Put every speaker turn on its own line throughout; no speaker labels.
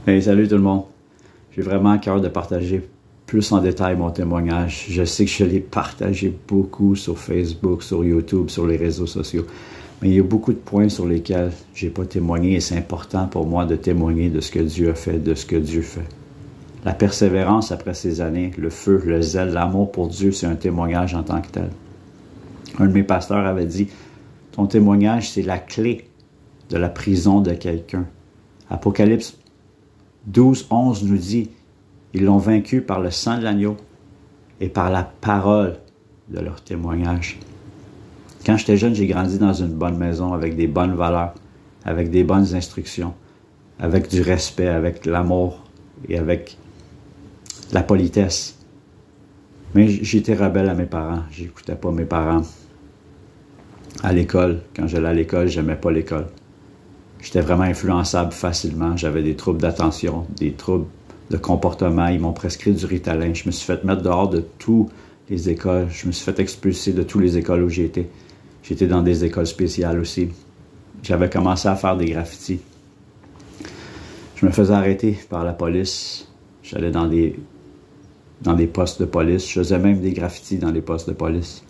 Hey, salut tout le monde. J'ai vraiment à cœur de partager plus en détail mon témoignage. Je sais que je l'ai partagé beaucoup sur Facebook, sur YouTube, sur les réseaux sociaux. Mais il y a beaucoup de points sur lesquels je n'ai pas témoigné et c'est important pour moi de témoigner de ce que Dieu a fait, de ce que Dieu fait. La persévérance après ces années, le feu, le zèle, l'amour pour Dieu, c'est un témoignage en tant que tel. Un de mes pasteurs avait dit, « Ton témoignage, c'est la clé de la prison de quelqu'un. » Apocalypse 12:11 nous dit, « Ils l'ont vaincu par le sang de l'agneau et par la parole de leur témoignage. » Quand j'étais jeune, j'ai grandi dans une bonne maison avec des bonnes valeurs, avec des bonnes instructions, avec du respect, avec l'amour et avec la politesse. Mais j'étais rebelle à mes parents. J'écoutais pas mes parents. À l'école, quand j'allais à l'école, j'aimais pas l'école. J'étais vraiment influençable facilement. J'avais des troubles d'attention, des troubles de comportement. Ils m'ont prescrit du Ritalin. Je me suis fait mettre dehors de toutes les écoles. Je me suis fait expulser de toutes les écoles où j'ai été. J'étais dans des écoles spéciales aussi. J'avais commencé à faire des graffitis. Je me faisais arrêter par la police. J'allais dans des postes de police. Je faisais même des graffitis dans les postes de police.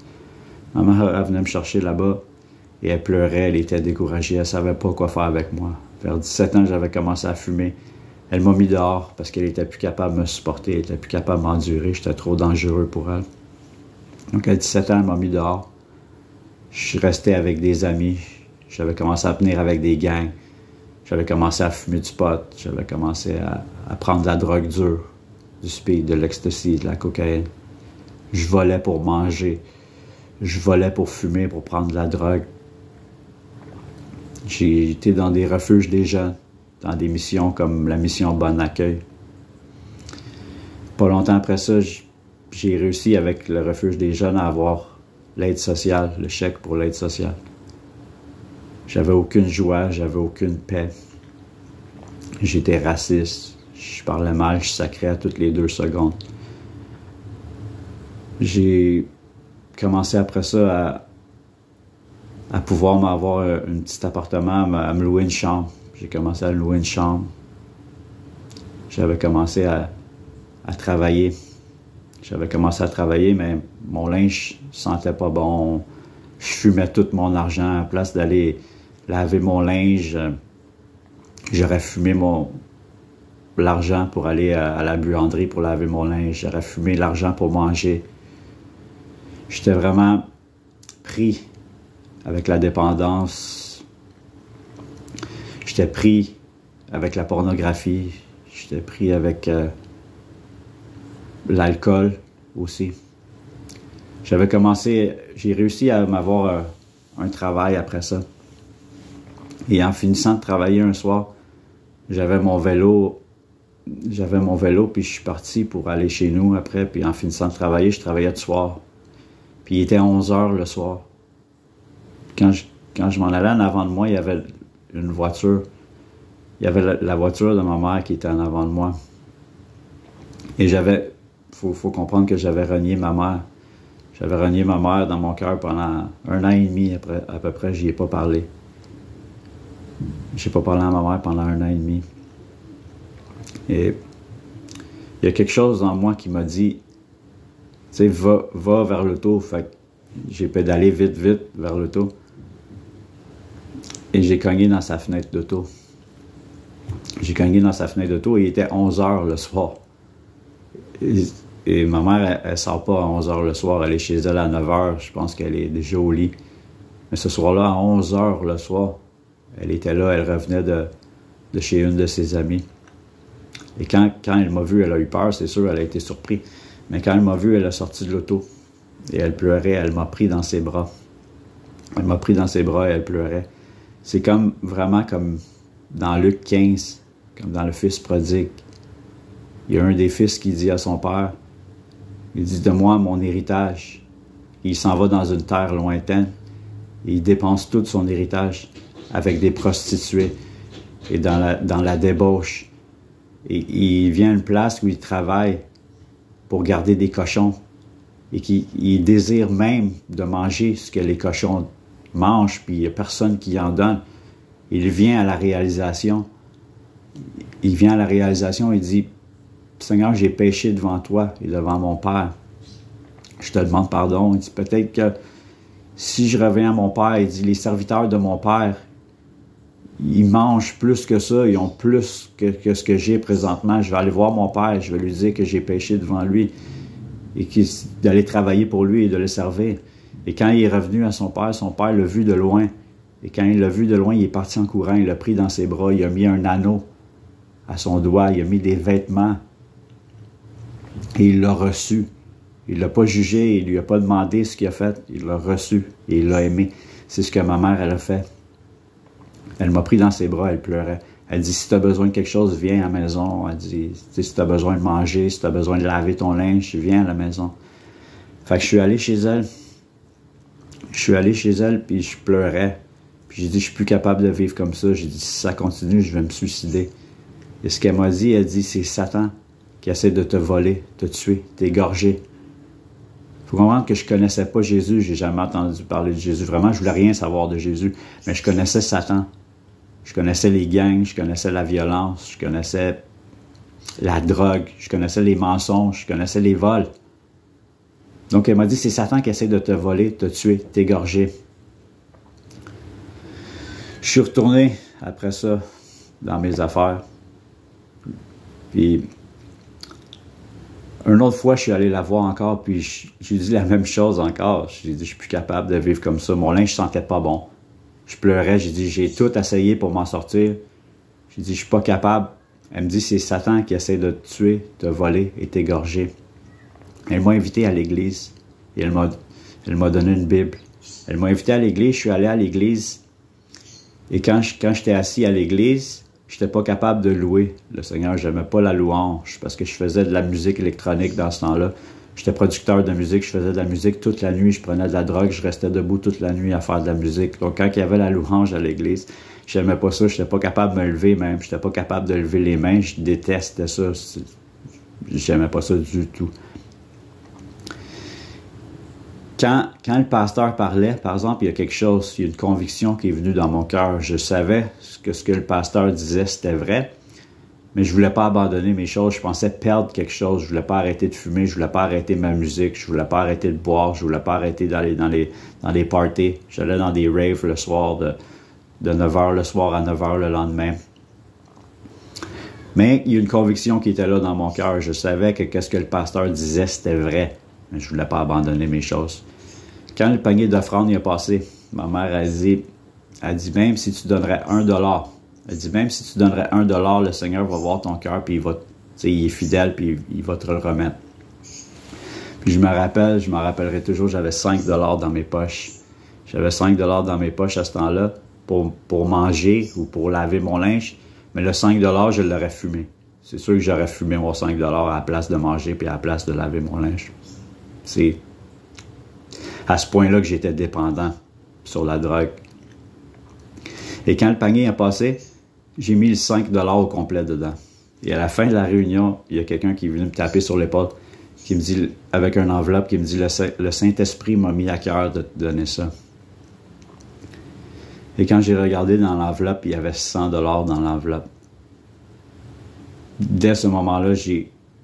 Ma mère, elle venait me chercher là-bas et elle pleurait, elle était découragée, elle ne savait pas quoi faire avec moi. Vers 17 ans, j'avais commencé à fumer. Elle m'a mis dehors parce qu'elle n'était plus capable de me supporter, elle n'était plus capable de m'endurer, j'étais trop dangereux pour elle. Donc à 17 ans, elle m'a mis dehors. Je suis resté avec des amis, j'avais commencé à venir avec des gangs, j'avais commencé à fumer du pot, j'avais commencé à prendre de la drogue dure, du speed, de l'ecstasy, de la cocaïne. Je volais pour manger. Je volais pour fumer, pour prendre de la drogue. J'ai été dans des refuges des jeunes, dans des missions comme la mission Bon Accueil. Pas longtemps après ça, j'ai réussi avec le refuge des jeunes à avoir l'aide sociale, le chèque pour l'aide sociale. J'avais aucune joie, j'avais aucune paix. J'étais raciste, je parlais mal, je sacrais à toutes les 2 secondes. J'ai commencé après ça à pouvoir m'avoir un petit appartement, à me louer une chambre. J'ai commencé à louer une chambre. J'avais commencé à travailler. J'avais commencé à travailler, mais mon linge sentait pas bon. Je fumais tout mon argent. À place d'aller laver mon linge, j'aurais fumé l'argent pour aller à la buanderie pour laver mon linge. J'aurais fumé l'argent pour manger. J'étais vraiment pris avec la dépendance. J'étais pris avec la pornographie. J'étais pris avec l'alcool aussi. J'ai réussi à m'avoir un travail après ça. Et en finissant de travailler un soir, j'avais mon vélo, puis je suis parti pour aller chez nous après. Puis en finissant de travailler, je travaillais le soir. Puis il était 11 heures le soir. Quand je m'en allais en avant de moi, il y avait une voiture. Il y avait la voiture de ma mère qui était en avant de moi. Et faut comprendre que j'avais renié ma mère. J'avais renié ma mère dans mon cœur pendant 1 an et demi, à peu près, j'y ai pas parlé. J'ai pas parlé à ma mère pendant 1 an et demi. Et il y a quelque chose en moi qui m'a dit, tu sais, va vers l'auto. Fait que j'ai pédalé vite vers l'auto. Et j'ai cogné dans sa fenêtre d'auto. J'ai cogné dans sa fenêtre d'auto et il était 11 heures le soir. Et ma mère, elle sort pas à 11 heures le soir. Elle est chez elle à 9 heures. Je pense qu'elle est déjà au lit. Mais ce soir-là, à 11 heures le soir, elle était là. Elle revenait de chez une de ses amies. Et quand elle m'a vu, elle a eu peur, c'est sûr, elle a été surprise. Mais quand elle m'a vu, elle a sorti de l'auto. Et elle pleurait, elle m'a pris dans ses bras. Elle m'a pris dans ses bras et elle pleurait. C'est vraiment comme dans Luc 15, comme dans le fils prodigue. Il y a un des fils qui dit à son père, il dit, donne-moi mon héritage. Et il s'en va dans une terre lointaine. Et il dépense tout son héritage avec des prostituées et dans la débauche. Et il vient à une place où il travaille pour garder des cochons et qu'il désire même de manger ce que les cochons mangent, puis il n'y a personne qui en donne. Il vient à la réalisation il vient à la réalisation, il dit, Seigneur, j'ai péché devant toi et devant mon Père. Je te demande pardon. Il dit, peut-être que si je reviens à mon Père, il dit, les serviteurs de mon Père, ils mangent plus que ça, ils ont plus que ce que j'ai présentement. Je vais aller voir mon Père, je vais lui dire que j'ai péché devant lui et d'aller travailler pour lui et de le servir. Et quand il est revenu à son Père l'a vu de loin. Et quand il l'a vu de loin, il est parti en courant, il l'a pris dans ses bras, il a mis un anneau à son doigt, il a mis des vêtements et il l'a reçu. Il ne l'a pas jugé, il ne lui a pas demandé ce qu'il a fait, il l'a reçu et il l'a aimé. C'est ce que ma mère, elle a fait. Elle m'a pris dans ses bras, elle pleurait. Elle dit, si tu as besoin de quelque chose, viens à la maison. Elle dit, si tu as besoin de manger, si tu as besoin de laver ton linge, viens à la maison. Fait que je suis allé chez elle. Puis je pleurais. Puis j'ai dit, je suis plus capable de vivre comme ça. J'ai dit, si ça continue, je vais me suicider. Et ce qu'elle m'a dit, elle dit, c'est Satan qui essaie de te voler, te tuer, t'égorger. Il faut comprendre que je ne connaissais pas Jésus, j'ai jamais entendu parler de Jésus. Vraiment, je voulais rien savoir de Jésus, mais je connaissais Satan. Je connaissais les gangs, je connaissais la violence, je connaissais la drogue, je connaissais les mensonges, je connaissais les vols. Donc elle m'a dit, c'est Satan qui essaie de te voler, te tuer, t'égorger. Je suis retourné après ça dans mes affaires. Puis une autre fois, je suis allé la voir encore, puis j'ai dit la même chose encore. J'ai dit, je suis plus capable de vivre comme ça. Mon linge ne sentait pas bon. Je pleurais, j'ai dit, j'ai tout essayé pour m'en sortir. J'ai dit, je suis pas capable. Elle me dit, c'est Satan qui essaie de te tuer, te voler et t'égorger. Elle m'a invité à l'église et elle m'a donné une Bible. Elle m'a invité à l'église, je suis allé à l'église. Et quand j'étais assis à l'église, je n'étais pas capable de louer le Seigneur. Je n'aimais pas la louange parce que je faisais de la musique électronique dans ce temps-là. J'étais producteur de musique, je faisais de la musique toute la nuit, je prenais de la drogue, je restais debout toute la nuit à faire de la musique. Donc quand il y avait la louange à l'église, je n'aimais pas ça, je n'étais pas capable de me lever même, je n'étais pas capable de lever les mains, je détestais ça. Je n'aimais pas ça du tout. Quand le pasteur parlait, par exemple, il y a quelque chose, il y a une conviction qui est venue dans mon cœur. Je savais que ce que le pasteur disait, c'était vrai, mais je ne voulais pas abandonner mes choses. Je pensais perdre quelque chose. Je ne voulais pas arrêter de fumer, je ne voulais pas arrêter ma musique, je ne voulais pas arrêter de boire, je ne voulais pas arrêter d'aller dans les parties. J'allais dans des raves le soir, de 9h le soir à 9h le lendemain. Mais il y a une conviction qui était là dans mon cœur. Je savais que ce que le pasteur disait, c'était vrai. Mais je ne voulais pas abandonner mes choses. Quand le panier d'offrande y a passé, ma mère a dit, même si tu donnerais $1, elle dit, même si tu donnerais $1, le Seigneur va voir ton cœur, puis il est fidèle, puis il va te le remettre. Puis je m'en rappellerai toujours, j'avais $5 dans mes poches. J'avais $5 dans mes poches à ce temps-là pour manger ou pour laver mon linge, mais le $5, je l'aurais fumé. C'est sûr que j'aurais fumé mon $5 à la place de manger puis à la place de laver mon linge. C'est à ce point-là que j'étais dépendant sur la drogue. Et quand le panier a passé, j'ai mis le $5 au complet dedans. Et à la fin de la réunion, il y a quelqu'un qui est venu me taper sur l'épaule, qui me dit, avec une enveloppe, qui me dit, le Saint-Esprit m'a mis à cœur de te donner ça. Et quand j'ai regardé dans l'enveloppe, il y avait $100 dans l'enveloppe. Dès ce moment-là,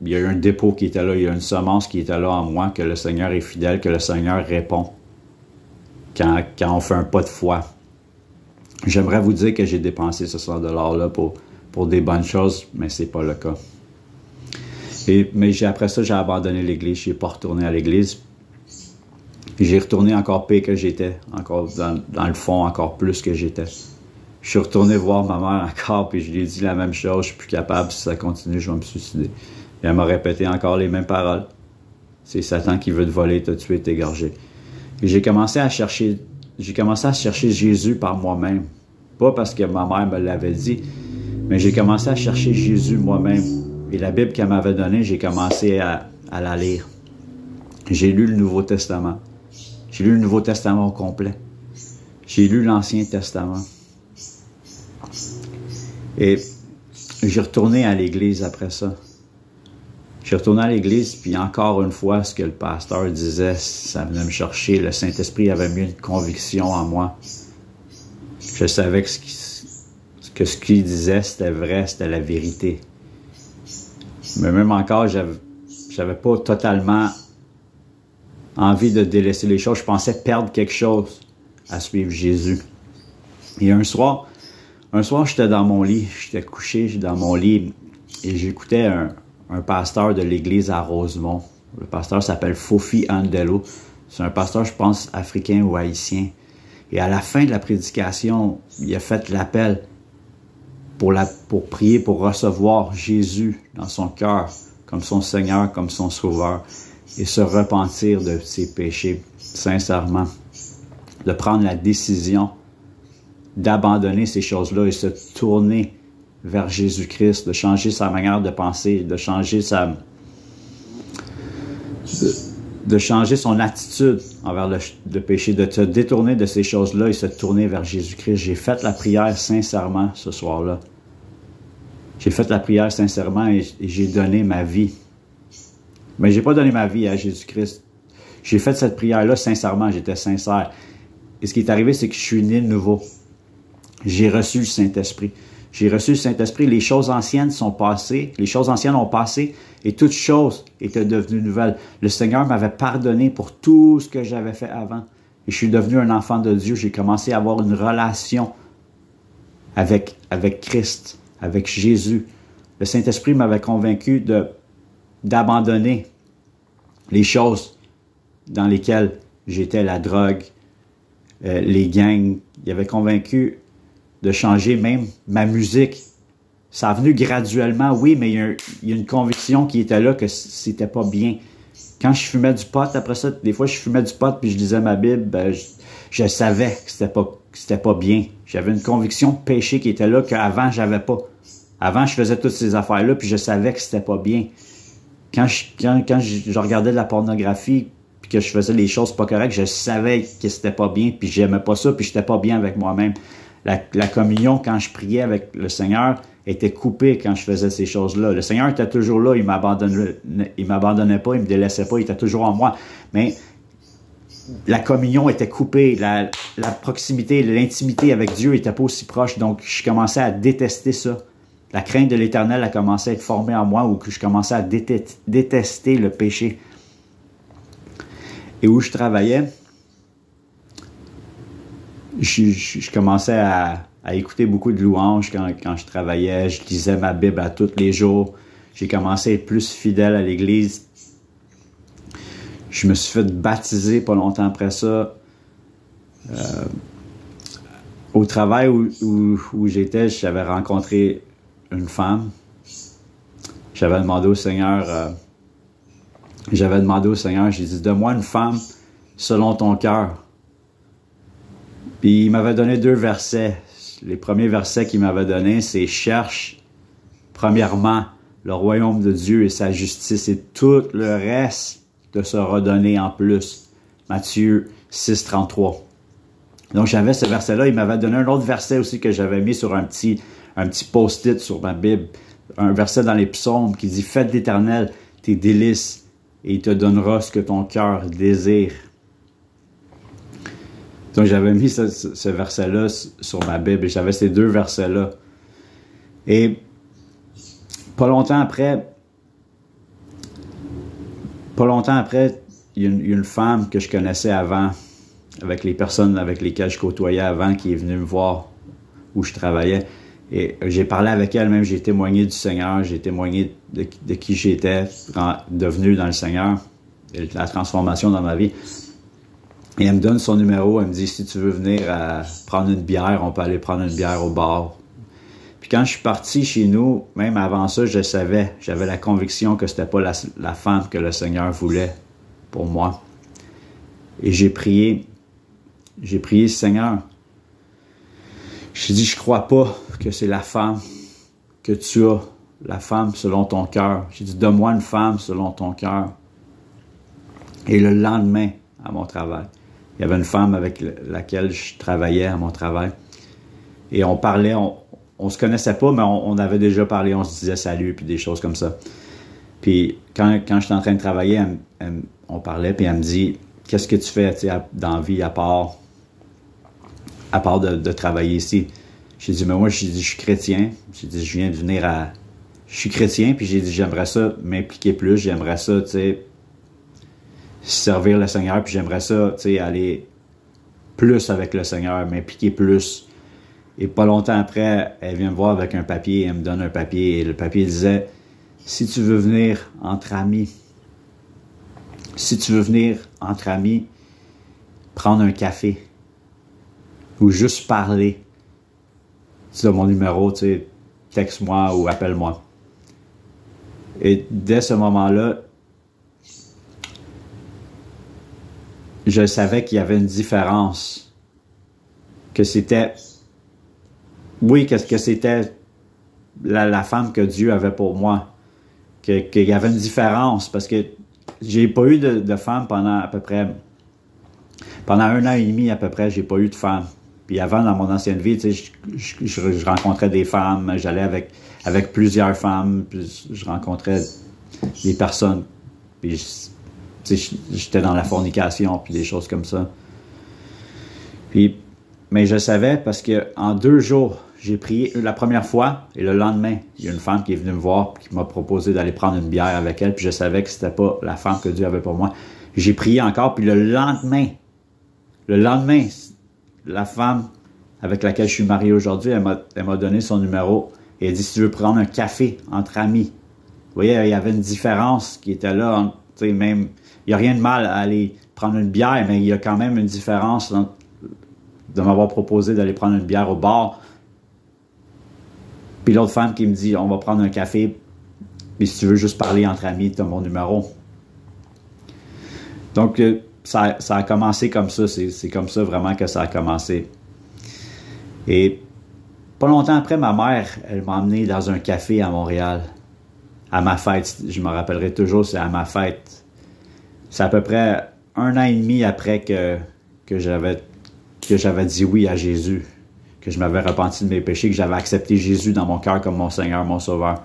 il y a eu un dépôt qui était là, il y a une semence qui était là en moi, que le Seigneur est fidèle, que le Seigneur répond quand on fait un pas de foi. J'aimerais vous dire que j'ai dépensé ce $100-là pour des bonnes choses, mais c'est pas le cas. Mais après ça, j'ai abandonné l'Église, je n'ai pas retourné à l'Église. J'ai retourné encore pire que j'étais, encore dans le fond, encore plus que j'étais. Je suis retourné voir ma mère encore, puis je lui ai dit la même chose, je suis plus capable, si ça continue, je vais me suicider. Et elle m'a répété encore les mêmes paroles. C'est Satan qui veut te voler, te tuer, t'égorger. Et j'ai commencé à chercher Jésus par moi-même. Pas parce que ma mère me l'avait dit, mais j'ai commencé à chercher Jésus moi-même. Et la Bible qu'elle m'avait donnée, j'ai commencé à la lire. J'ai lu le Nouveau Testament. J'ai lu le Nouveau Testament au complet. J'ai lu l'Ancien Testament. Et j'ai retourné à l'église après ça. Je suis retourné à l'église, puis encore une fois, ce que le pasteur disait, ça venait me chercher. Le Saint-Esprit avait mis une conviction en moi. Je savais que ce que ce qu'il disait, c'était vrai, c'était la vérité. Mais même encore, j'avais pas totalement envie de délaisser les choses. Je pensais perdre quelque chose à suivre Jésus. Et un soir, j'étais dans mon lit, j'étais couché dans mon lit et j'écoutais un pasteur de l'église à Rosemont. Le pasteur s'appelle Fofi Andelo. C'est un pasteur, je pense, africain ou haïtien. Et à la fin de la prédication, il a fait l'appel pour prier, pour recevoir Jésus dans son cœur, comme son Seigneur, comme son Sauveur, et se repentir de ses péchés, sincèrement. De prendre la décision d'abandonner ces choses-là et se tourner vers Jésus-Christ, de changer sa manière de penser, de changer son attitude envers le péché, de se détourner de ces choses-là et se tourner vers Jésus-Christ. J'ai fait la prière sincèrement ce soir-là. J'ai fait la prière sincèrement et j'ai donné ma vie. Mais j'ai pas donné ma vie à Jésus-Christ. J'ai fait cette prière-là sincèrement, j'étais sincère. Et ce qui est arrivé, c'est que je suis né de nouveau. J'ai reçu le Saint-Esprit. J'ai reçu le Saint-Esprit, les choses anciennes sont passées, les choses anciennes ont passé et toutes choses étaient devenues nouvelles. Le Seigneur m'avait pardonné pour tout ce que j'avais fait avant. Et je suis devenu un enfant de Dieu. J'ai commencé à avoir une relation avec Christ, avec Jésus. Le Saint-Esprit m'avait convaincu d'abandonner les choses dans lesquelles j'étais, la drogue, les gangs. Il avait convaincu de changer même ma musique. Ça a venu graduellement, oui, mais il y a une conviction qui était là que c'était pas bien. Quand je fumais du pot, après ça, des fois je fumais du pot puis je lisais ma Bible, ben, je savais que c'était pas bien. J'avais une conviction de péché qui était là qu'avant j'avais pas. Avant, je faisais toutes ces affaires-là puis je savais que c'était pas bien. Quand je regardais de la pornographie puis que je faisais les choses pas correctes, je savais que c'était pas bien puis j'aimais pas ça puis j'étais pas bien avec moi-même. La communion, quand je priais avec le Seigneur, était coupée quand je faisais ces choses-là. Le Seigneur était toujours là, il m'abandonnait pas, il me délaissait pas, il était toujours en moi. Mais la communion était coupée, la proximité, l'intimité avec Dieu était pas aussi proche. Donc, je commençais à détester ça. La crainte de l'Éternel a commencé à être formée en moi, ou que je commençais à détester le péché. Et où je travaillais, je commençais à écouter beaucoup de louanges quand je travaillais. Je lisais ma Bible à tous les jours. J'ai commencé à être plus fidèle à l'Église. Je me suis fait baptiser pas longtemps après ça. Au travail où j'étais, j'avais rencontré une femme. J'avais demandé au Seigneur, j'ai dit, donne-moi une femme selon ton cœur. Puis il m'avait donné 2 versets. Les premiers versets qu'il m'avait donnés, c'est « Cherche, premièrement, le royaume de Dieu et sa justice, et tout le reste te sera donné en plus. » Matthieu 6, 33. Donc j'avais ce verset-là. Il m'avait donné un autre verset aussi que j'avais mis sur un petit post-it sur ma Bible. Un verset dans les psaumes qui dit « Faites d'Éternel tes délices, et il te donnera ce que ton cœur désire. » Donc, j'avais mis ce verset-là sur ma Bible et j'avais ces 2 versets-là. Et pas longtemps après, il y a une femme que je connaissais avant, avec les personnes avec lesquelles je côtoyais avant, qui est venue me voir où je travaillais. Et j'ai parlé avec elle, même j'ai témoigné du Seigneur, j'ai témoigné de qui j'étais devenu dans le Seigneur, et la transformation dans ma vie. Et elle me donne son numéro, elle me dit, si tu veux venir prendre une bière, on peut aller prendre une bière au bar. Puis quand je suis parti chez nous, même avant ça, j'avais la conviction que c'était pas la femme que le Seigneur voulait pour moi. Et j'ai prié, Seigneur, j'ai dit, je crois pas que c'est la femme que tu as, la femme selon ton cœur. J'ai dit, donne-moi une femme selon ton cœur. Et le lendemain, à mon travail, il y avait une femme avec laquelle je travaillais à mon travail. Et on parlait, on se connaissait pas, mais on avait déjà parlé, on se disait salut, puis des choses comme ça. Puis quand j'étais en train de travailler, on parlait, puis elle me dit, qu'est-ce que tu fais dans la vie à part de travailler ici? J'ai dit, mais moi, j'ai dit, je suis chrétien. J'ai dit, je viens de venir à... Je suis chrétien, puis j'ai dit, j'aimerais ça m'impliquer plus, j'aimerais ça, tu sais, servir le Seigneur, puis j'aimerais ça, tu sais, aller plus avec le Seigneur, m'impliquer plus. Et pas longtemps après, elle vient me voir avec un papier, elle me donne un papier, et le papier disait, si tu veux venir entre amis, prendre un café, ou juste parler, tu as mon numéro, tu sais, texte-moi ou appelle-moi. Et dès ce moment-là, je savais qu'il y avait une différence. Que c'était... Oui, que c'était la femme que Dieu avait pour moi. Qu'il y avait une différence. Parce que j'ai pas eu de femme pendant à peu près... Pendant 1 an et demi à peu près, j'ai pas eu de femme. Puis avant, dans mon ancienne vie, tu sais, je rencontrais des femmes, j'allais avec plusieurs femmes, puis je rencontrais des personnes, puis tu sais, j'étais dans la fornication, puis des choses comme ça. Puis, mais je savais parce que en 2 jours, j'ai prié la première fois, et le lendemain, il y a une femme qui est venue me voir, qui m'a proposé d'aller prendre une bière avec elle, puis je savais que c'était pas la femme que Dieu avait pour moi. J'ai prié encore, puis le lendemain, la femme avec laquelle je suis marié aujourd'hui, elle m'a donné son numéro et elle dit, si tu veux prendre un café entre amis. Vous voyez, il y avait une différence qui était là. Tu sais, même, il n'y a rien de mal à aller prendre une bière, mais il y a quand même une différence de m'avoir proposé d'aller prendre une bière au bar. Puis l'autre femme qui me dit, on va prendre un café, puis si tu veux juste parler entre amis, tu as mon numéro. Donc, ça a commencé comme ça. C'est comme ça vraiment que ça a commencé. Et pas longtemps après, ma mère, elle m'a emmené dans un café à Montréal. À ma fête. Je me rappellerai toujours, c'est à ma fête. C'est à peu près 1 an et demi après que j'avais dit oui à Jésus. Que je m'avais repenti de mes péchés, que j'avais accepté Jésus dans mon cœur comme mon Seigneur, mon Sauveur.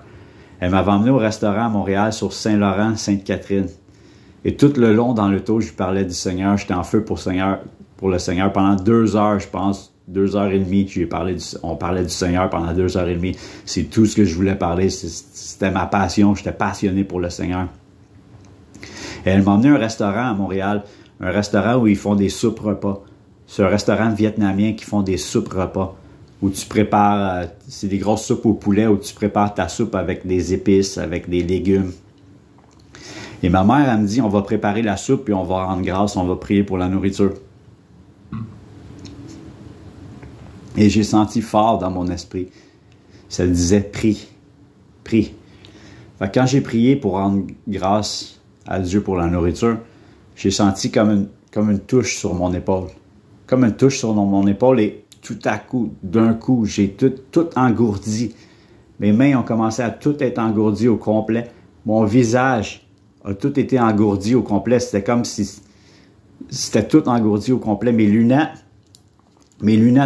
Elle m'avait emmené au restaurant à Montréal sur Saint-Laurent, Sainte-Catherine. Et tout le long dans l'auto, je lui parlais du Seigneur. J'étais en feu pour le Seigneur pendant 2 heures, je pense. 2 heures et demie. On parlait du Seigneur pendant 2 heures et demie. C'est tout ce que je voulais parler. C'était ma passion. J'étais passionné pour le Seigneur. Et elle m'a emmené à un restaurant à Montréal. Un restaurant où ils font des soupes repas. C'est un restaurant vietnamien qui font des soupes repas. Où tu prépares... c'est des grosses soupes au poulet où tu prépares ta soupe avec des épices, avec des légumes. Et ma mère, elle me dit, on va préparer la soupe puis on va rendre grâce, on va prier pour la nourriture. Et j'ai senti fort dans mon esprit. Ça disait, prie, prie. Fait que quand j'ai prié pour rendre grâce à Dieu pour la nourriture, j'ai senti comme une touche sur mon épaule. Comme une touche sur mon épaule et tout à coup, d'un coup, j'ai tout engourdi. Mes mains ont commencé à tout être engourdies au complet. Mon visage a tout été engourdi au complet. C'était comme si c'était tout engourdi au complet. Mes lunettes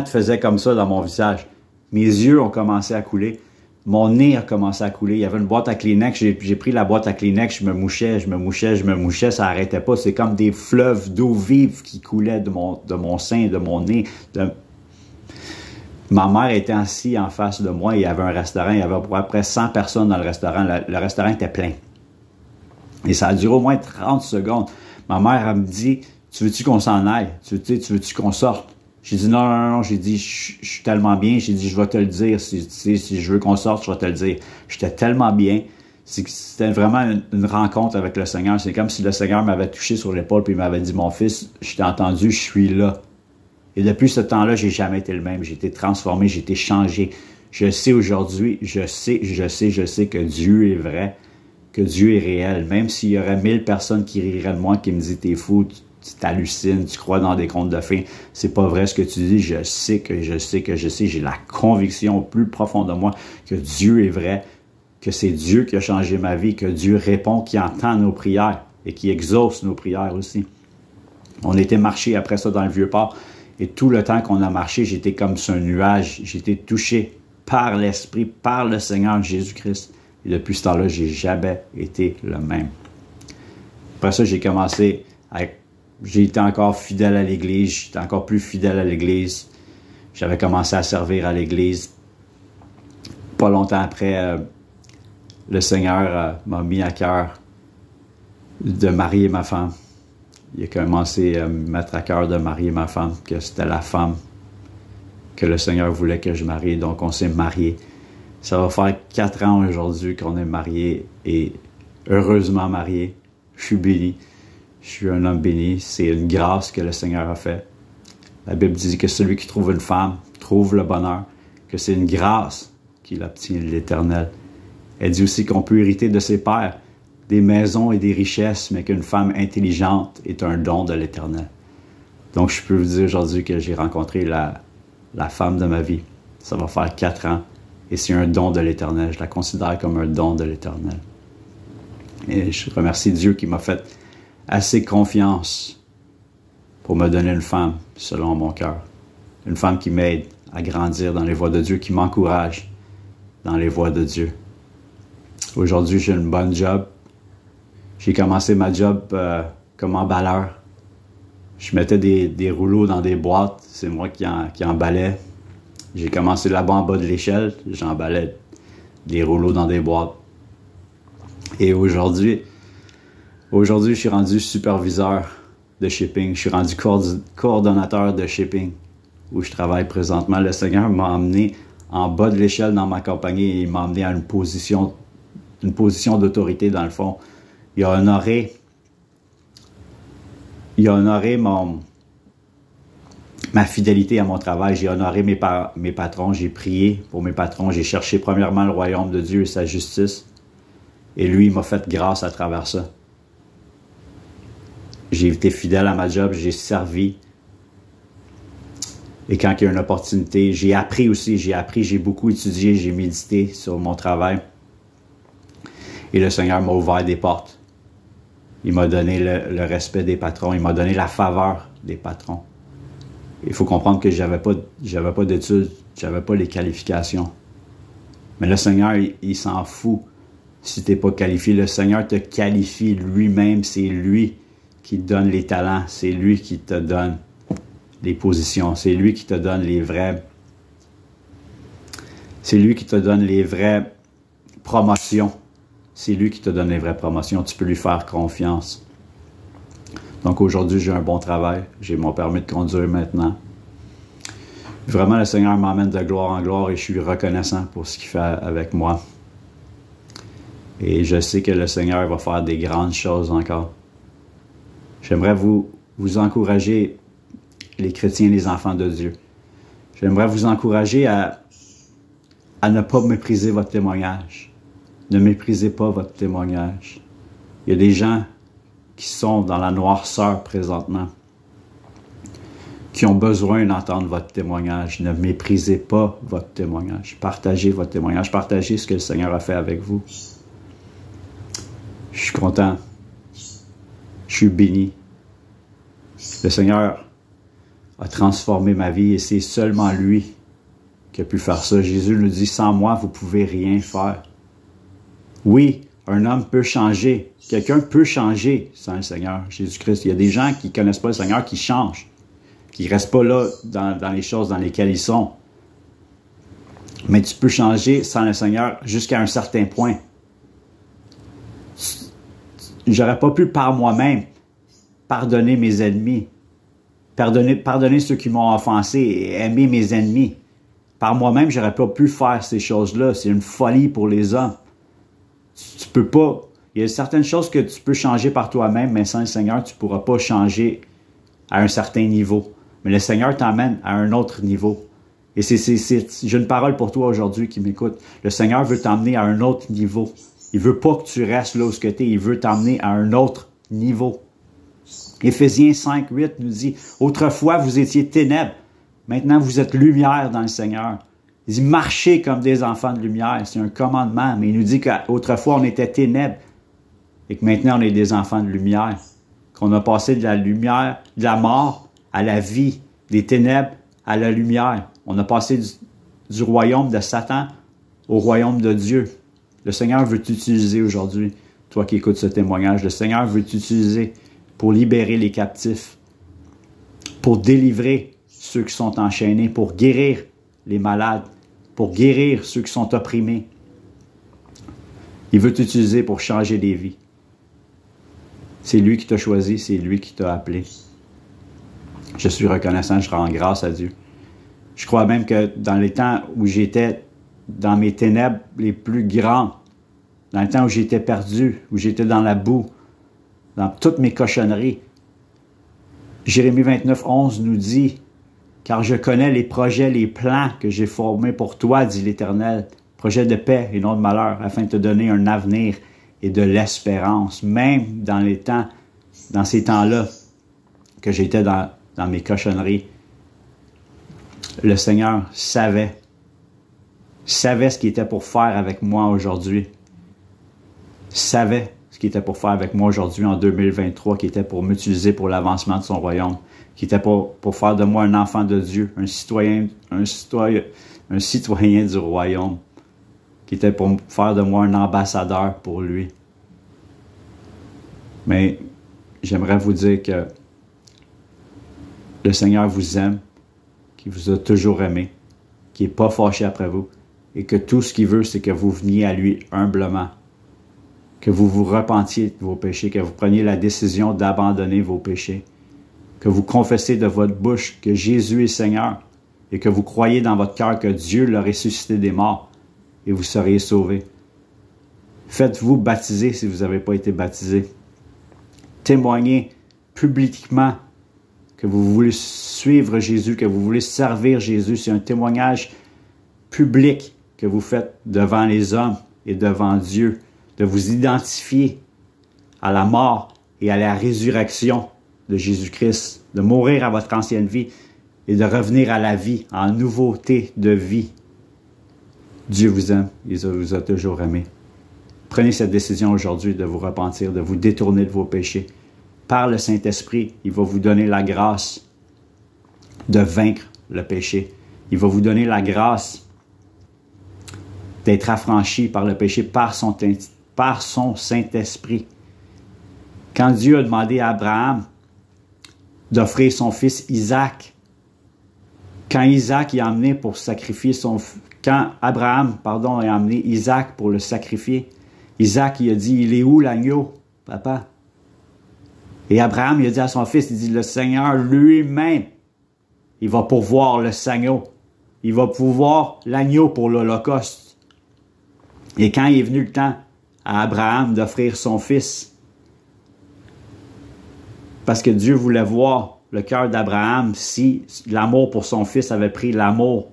faisaient comme ça dans mon visage. Mes yeux ont commencé à couler. Mon nez a commencé à couler. Il y avait une boîte à Kleenex. J'ai pris la boîte à Kleenex. Je me mouchais. Ça n'arrêtait pas. C'est comme des fleuves d'eau vive qui coulaient de mon sein, de mon nez. Ma mère était assise en face de moi. Il y avait un restaurant. Il y avait à peu près 100 personnes dans le restaurant. Le restaurant était plein. Et ça a duré au moins 30 secondes. Ma mère, elle me dit, tu veux-tu qu'on s'en aille? Tu veux-tu qu'on sorte? J'ai dit non. J'ai dit, je suis tellement bien. J'ai dit, je vais te le dire. Si je veux qu'on sorte, je vais te le dire. J'étais tellement bien. C'était vraiment une rencontre avec le Seigneur. C'est comme si le Seigneur m'avait touché sur l'épaule et m'avait dit, mon fils, je t'ai entendu, je suis là. Et depuis ce temps-là, j'ai jamais été le même. J'ai été transformé, j'ai été changé. Je sais aujourd'hui, je sais que Dieu est vrai, que Dieu est réel. Même s'il y aurait 1000 personnes qui riraient de moi, qui me disent, t'es fou, tu t'hallucines, tu crois dans des contes de fées. C'est pas vrai ce que tu dis. Je sais. J'ai la conviction au plus profond de moi que Dieu est vrai, que c'est Dieu qui a changé ma vie, que Dieu répond, qui entend nos prières et qui exauce nos prières aussi. On était marché après ça dans le Vieux-Port et tout le temps qu'on a marché, j'étais comme sur un nuage. J'étais touché par l'Esprit, par le Seigneur Jésus-Christ. Et depuis ce temps-là, j'ai jamais été le même. Après ça, j'ai commencé à... J'ai été encore fidèle à l'Église, j'étais encore plus fidèle à l'Église. J'avais commencé à servir à l'église. Pas longtemps après, le Seigneur m'a mis à cœur de marier ma femme. Il a commencé à me mettre à cœur de marier ma femme, que c'était la femme que le Seigneur voulait que je marie. Donc, on s'est mariés. Ça va faire 4 ans aujourd'hui qu'on est mariés et heureusement mariés. Je suis béni. Je suis un homme béni. C'est une grâce que le Seigneur a fait. La Bible dit que celui qui trouve une femme trouve le bonheur, que c'est une grâce qu'il obtient de l'Éternel. Elle dit aussi qu'on peut hériter de ses pères des maisons et des richesses, mais qu'une femme intelligente est un don de l'Éternel. Donc, je peux vous dire aujourd'hui que j'ai rencontré la femme de ma vie. Ça va faire 4 ans et c'est un don de l'Éternel. Je la considère comme un don de l'Éternel. Et je remercie Dieu qui m'a fait assez confiance pour me donner une femme selon mon cœur. Une femme qui m'aide à grandir dans les voies de Dieu, qui m'encourage dans les voies de Dieu. Aujourd'hui, j'ai une bonne job. J'ai commencé ma job comme emballeur. Je mettais des rouleaux dans des boîtes. C'est moi qui emballais. J'ai commencé là-bas en bas de l'échelle. J'emballais des rouleaux dans des boîtes. Et aujourd'hui, je suis rendu superviseur de shipping. Je suis rendu coordonnateur de shipping où je travaille présentement. Le Seigneur m'a emmené en bas de l'échelle dans ma compagnie et il m'a emmené à une position d'autorité dans le fond. Il a honoré ma fidélité à mon travail. J'ai honoré mes patrons. J'ai prié pour mes patrons. J'ai cherché premièrement le royaume de Dieu et sa justice. Et lui, il m'a fait grâce à travers ça. J'ai été fidèle à ma job. J'ai servi. Et quand il y a une opportunité, j'ai appris aussi. J'ai beaucoup étudié. J'ai médité sur mon travail. Et le Seigneur m'a ouvert des portes. Il m'a donné le respect des patrons. Il m'a donné la faveur des patrons. Il faut comprendre que j'avais pas d'études. J'avais pas les qualifications. Mais le Seigneur, il s'en fout si tu n'es pas qualifié. Le Seigneur te qualifie lui-même. C'est lui qui te donne les talents. C'est lui qui te donne les positions. C'est lui qui te donne les vraies promotions. C'est lui qui te donne les vraies promotions. Tu peux lui faire confiance. Donc aujourd'hui, j'ai un bon travail. J'ai mon permis de conduire maintenant. Vraiment, le Seigneur m'emmène de gloire en gloire et je suis reconnaissant pour ce qu'il fait avec moi. Et je sais que le Seigneur va faire des grandes choses encore. J'aimerais vous encourager, les chrétiens, les enfants de Dieu. J'aimerais vous encourager à ne pas mépriser votre témoignage. Ne méprisez pas votre témoignage. Il y a des gens qui sont dans la noirceur présentement, qui ont besoin d'entendre votre témoignage. Ne méprisez pas votre témoignage. Partagez votre témoignage. Partagez ce que le Seigneur a fait avec vous. Je suis content. Je suis béni. Le Seigneur a transformé ma vie et c'est seulement lui qui a pu faire ça. Jésus nous dit, sans moi, vous ne pouvez rien faire. Oui, un homme peut changer. Quelqu'un peut changer sans le Seigneur, Jésus-Christ. Il y a des gens qui ne connaissent pas le Seigneur qui changent, qui ne restent pas là dans les choses dans lesquelles ils sont. Mais tu peux changer sans le Seigneur jusqu'à un certain point. J'aurais pas pu par moi-même pardonner mes ennemis, pardonner ceux qui m'ont offensé et aimer mes ennemis. Par moi-même, j'aurais pas pu faire ces choses-là. C'est une folie pour les hommes. Tu peux pas. Il y a certaines choses que tu peux changer par toi-même, mais sans le Seigneur, tu ne pourras pas changer à un certain niveau. Mais le Seigneur t'emmène à un autre niveau. Et j'ai une parole pour toi aujourd'hui qui m'écoute. Le Seigneur veut t'emmener à un autre niveau. Il veut pas que tu restes là où tu es. Il veut t'emmener à un autre niveau. Éphésiens 5, 8 nous dit, « Autrefois, vous étiez ténèbres. Maintenant, vous êtes lumière dans le Seigneur. » Il dit, marchez comme des enfants de lumière. C'est un commandement. Mais il nous dit qu'autrefois, on était ténèbres et que maintenant, on est des enfants de lumière. Qu'on a passé de la lumière, de la mort à la vie, des ténèbres à la lumière. On a passé du royaume de Satan au royaume de Dieu. Le Seigneur veut t'utiliser aujourd'hui, toi qui écoutes ce témoignage. Le Seigneur veut t'utiliser pour libérer les captifs, pour délivrer ceux qui sont enchaînés, pour guérir les malades, pour guérir ceux qui sont opprimés. Il veut t'utiliser pour changer des vies. C'est lui qui t'a choisi, c'est lui qui t'a appelé. Je suis reconnaissant, je rends grâce à Dieu. Je crois même que dans les temps où j'étais dans mes ténèbres les plus grands, dans le temps où j'étais perdu, où j'étais dans la boue, dans toutes mes cochonneries, Jérémie 29, 11 nous dit « Car je connais les projets, les plans que j'ai formés pour toi, dit l'Éternel, projets de paix et non de malheur, afin de te donner un avenir et de l'espérance. » Même dans les temps, dans ces temps-là, que j'étais dans mes cochonneries, le Seigneur savait ce qu'il était pour faire avec moi aujourd'hui. Savait ce qu'il était pour faire avec moi aujourd'hui en 2023, qui était pour m'utiliser pour l'avancement de son royaume, qui était pour faire de moi un enfant de Dieu, un citoyen du royaume, qui était pour faire de moi un ambassadeur pour lui. Mais j'aimerais vous dire que le Seigneur vous aime, qu'il vous a toujours aimé, qu'il n'est pas fâché après vous, et que tout ce qu'il veut, c'est que vous veniez à lui humblement, que vous vous repentiez de vos péchés, que vous preniez la décision d'abandonner vos péchés, que vous confessez de votre bouche que Jésus est Seigneur, et que vous croyez dans votre cœur que Dieu l'a ressuscité des morts, et vous seriez sauvés. Faites-vous baptiser si vous n'avez pas été baptisé. Témoignez publiquement que vous voulez suivre Jésus, que vous voulez servir Jésus. C'est un témoignage public que vous faites devant les hommes et devant Dieu, de vous identifier à la mort et à la résurrection de Jésus-Christ, de mourir à votre ancienne vie et de revenir à la vie, en nouveauté de vie. Dieu vous aime, il vous a toujours aimé. Prenez cette décision aujourd'hui de vous repentir, de vous détourner de vos péchés. Par le Saint-Esprit, il va vous donner la grâce de vaincre le péché. Il va vous donner la grâce d'être affranchi par le péché, par son Saint-Esprit. Quand Dieu a demandé à Abraham d'offrir son fils Isaac, quand Abraham a amené Isaac pour le sacrifier, Isaac il a dit, il est où l'agneau, papa? Et Abraham il a dit à son fils, il dit, le Seigneur lui-même, il va pourvoir le agneau. Il va pourvoir l'agneau pour l'Holocauste. Et quand il est venu le temps à Abraham d'offrir son fils, parce que Dieu voulait voir le cœur d'Abraham si l'amour pour son fils avait pris l'amour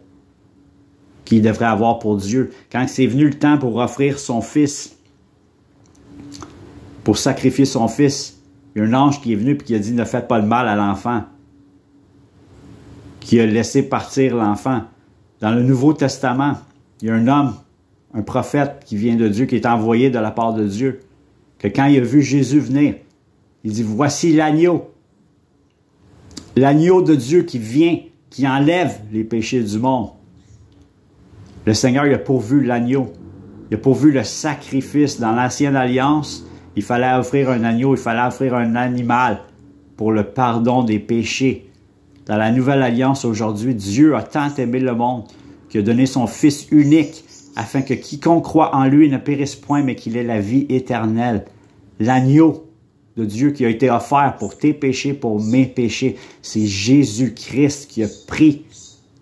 qu'il devrait avoir pour Dieu. Quand c'est venu le temps pour offrir son fils, pour sacrifier son fils, il y a un ange qui est venu et qui a dit « Ne faites pas le mal à l'enfant », qui a laissé partir l'enfant. Dans le Nouveau Testament, il y a un homme, un prophète qui vient de Dieu, qui est envoyé de la part de Dieu, que quand il a vu Jésus venir, il dit « Voici l'agneau de Dieu qui vient, qui enlève les péchés du monde. » Le Seigneur il a pourvu l'agneau, il a pourvu le sacrifice. Dans l'Ancienne Alliance, il fallait offrir un agneau, il fallait offrir un animal pour le pardon des péchés. Dans la Nouvelle Alliance aujourd'hui, Dieu a tant aimé le monde qu'il a donné son Fils unique afin que quiconque croit en lui ne périsse point, mais qu'il ait la vie éternelle. L'agneau de Dieu qui a été offert pour tes péchés, pour mes péchés, c'est Jésus-Christ qui a pris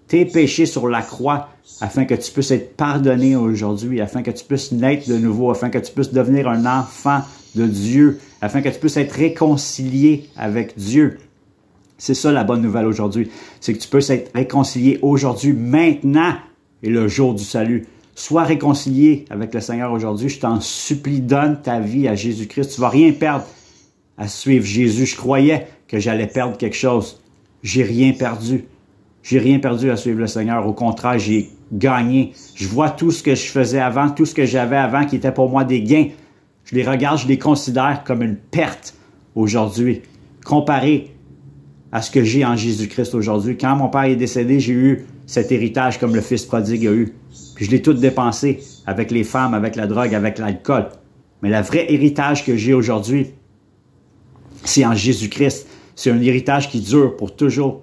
tes péchés sur la croix afin que tu puisses être pardonné aujourd'hui, afin que tu puisses naître de nouveau, afin que tu puisses devenir un enfant de Dieu, afin que tu puisses être réconcilié avec Dieu. C'est ça la bonne nouvelle aujourd'hui, c'est que tu peux être réconcilié aujourd'hui, maintenant, et le jour du salut. Sois réconcilié avec le Seigneur aujourd'hui, je t'en supplie, donne ta vie à Jésus-Christ. Tu ne vas rien perdre à suivre Jésus. Je croyais que j'allais perdre quelque chose. J'ai rien perdu. J'ai rien perdu à suivre le Seigneur. Au contraire, j'ai gagné. Je vois tout ce que je faisais avant, tout ce que j'avais avant qui était pour moi des gains. Je les regarde, je les considère comme une perte aujourd'hui, comparé à ce que j'ai en Jésus-Christ aujourd'hui. Quand mon père est décédé, j'ai eu cet héritage comme le fils prodigue a eu. Puis je l'ai tout dépensé avec les femmes, avec la drogue, avec l'alcool. Mais le vrai héritage que j'ai aujourd'hui, c'est en Jésus-Christ. C'est un héritage qui dure pour toujours.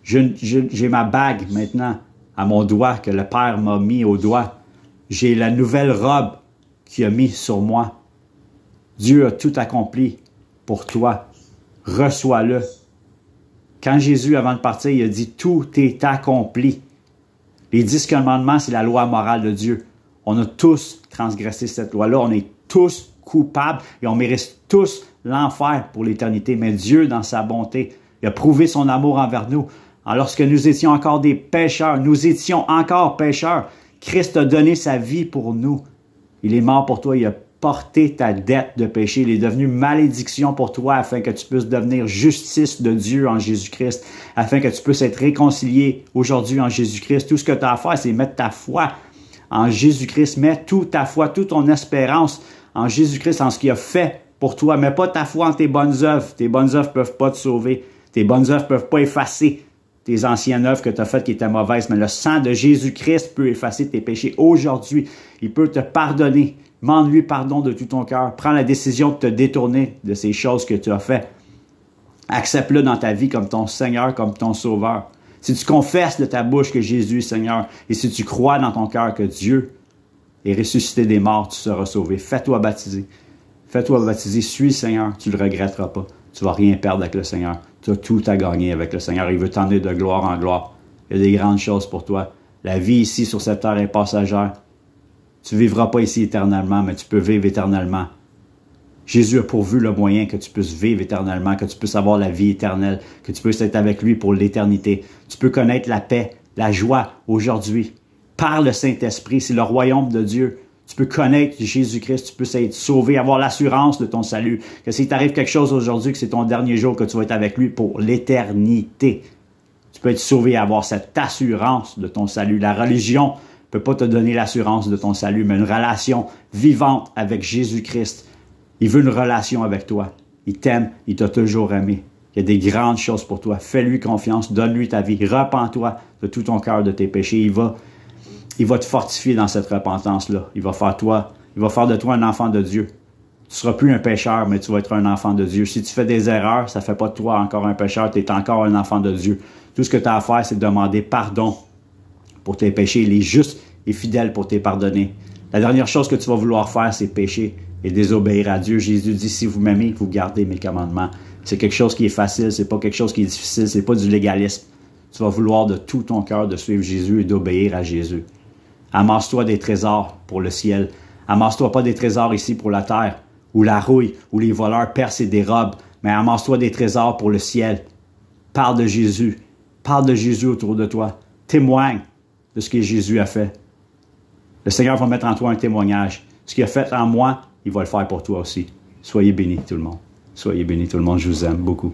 J'ai ma bague maintenant à mon doigt que le Père m'a mis au doigt. J'ai la nouvelle robe qu'il a mis sur moi. Dieu a tout accompli pour toi. Reçois-le. Quand Jésus, avant de partir, il a dit « Tout est accompli ». Les 10 commandements, c'est la loi morale de Dieu. On a tous transgressé cette loi-là. On est tous coupables et on mérite tous l'enfer pour l'éternité. Mais Dieu, dans sa bonté, il a prouvé son amour envers nous. Lorsque nous étions encore des pécheurs, Christ a donné sa vie pour nous. Il est mort pour toi, il a porté ta dette de péché. Il est devenu malédiction pour toi afin que tu puisses devenir justice de Dieu en Jésus-Christ, afin que tu puisses être réconcilié aujourd'hui en Jésus-Christ. Tout ce que tu as à faire, c'est mettre ta foi en Jésus-Christ. Mets toute ta foi, toute ton espérance en Jésus-Christ, en ce qu'il a fait pour toi. Mets pas ta foi en tes bonnes œuvres. Tes bonnes œuvres ne peuvent pas te sauver. Tes bonnes œuvres ne peuvent pas effacer tes anciennes œuvres que tu as faites qui étaient mauvaises. Mais le sang de Jésus-Christ peut effacer tes péchés aujourd'hui. Il peut te pardonner. Demande-lui pardon de tout ton cœur. Prends la décision de te détourner de ces choses que tu as faites. Accepte-le dans ta vie comme ton Seigneur, comme ton Sauveur. Si tu confesses de ta bouche que Jésus est Seigneur et si tu crois dans ton cœur que Dieu est ressuscité des morts, tu seras sauvé. Fais-toi baptiser. Fais-toi baptiser. Suis le Seigneur. Tu ne le regretteras pas. Tu ne vas rien perdre avec le Seigneur. Tu as tout à gagner avec le Seigneur. Il veut t'emmener de gloire en gloire. Il y a des grandes choses pour toi. La vie ici sur cette terre est passagère. Tu ne vivras pas ici éternellement, mais tu peux vivre éternellement. Jésus a pourvu le moyen que tu puisses vivre éternellement, que tu puisses avoir la vie éternelle, que tu puisses être avec lui pour l'éternité. Tu peux connaître la paix, la joie aujourd'hui. Par le Saint-Esprit, c'est le royaume de Dieu. Tu peux connaître Jésus-Christ, tu peux être sauvé, avoir l'assurance de ton salut. Que s'il t'arrive quelque chose aujourd'hui, que c'est ton dernier jour, que tu vas être avec lui pour l'éternité. Tu peux être sauvé et avoir cette assurance de ton salut. La religion ne peut pas te donner l'assurance de ton salut, mais une relation vivante avec Jésus-Christ. Il veut une relation avec toi. Il t'aime, il t'a toujours aimé. Il y a des grandes choses pour toi. Fais-lui confiance, donne-lui ta vie. Repens-toi de tout ton cœur de tes péchés. Il va te fortifier dans cette repentance-là. Il va faire de toi un enfant de Dieu. Tu ne seras plus un pécheur, mais tu vas être un enfant de Dieu. Si tu fais des erreurs, ça ne fait pas de toi encore un pécheur, tu es encore un enfant de Dieu. Tout ce que tu as à faire, c'est demander pardon pour tes péchés. Il est juste et fidèle pour te pardonner. La dernière chose que tu vas vouloir faire, c'est pécher et désobéir à Dieu. Jésus dit, si vous m'aimez, vous gardez mes commandements. C'est quelque chose qui est facile, c'est pas quelque chose qui est difficile, c'est pas du légalisme. Tu vas vouloir de tout ton cœur de suivre Jésus et d'obéir à Jésus. Amasse-toi des trésors pour le ciel. Amasse-toi pas des trésors ici pour la terre, où la rouille, où les voleurs percent et dérobent, mais amasse-toi des trésors pour le ciel. Parle de Jésus. Parle de Jésus autour de toi. Témoigne de ce que Jésus a fait. Le Seigneur va mettre en toi un témoignage. Ce qu'il a fait en moi, il va le faire pour toi aussi. Soyez bénis tout le monde. Soyez bénis tout le monde. Je vous aime beaucoup.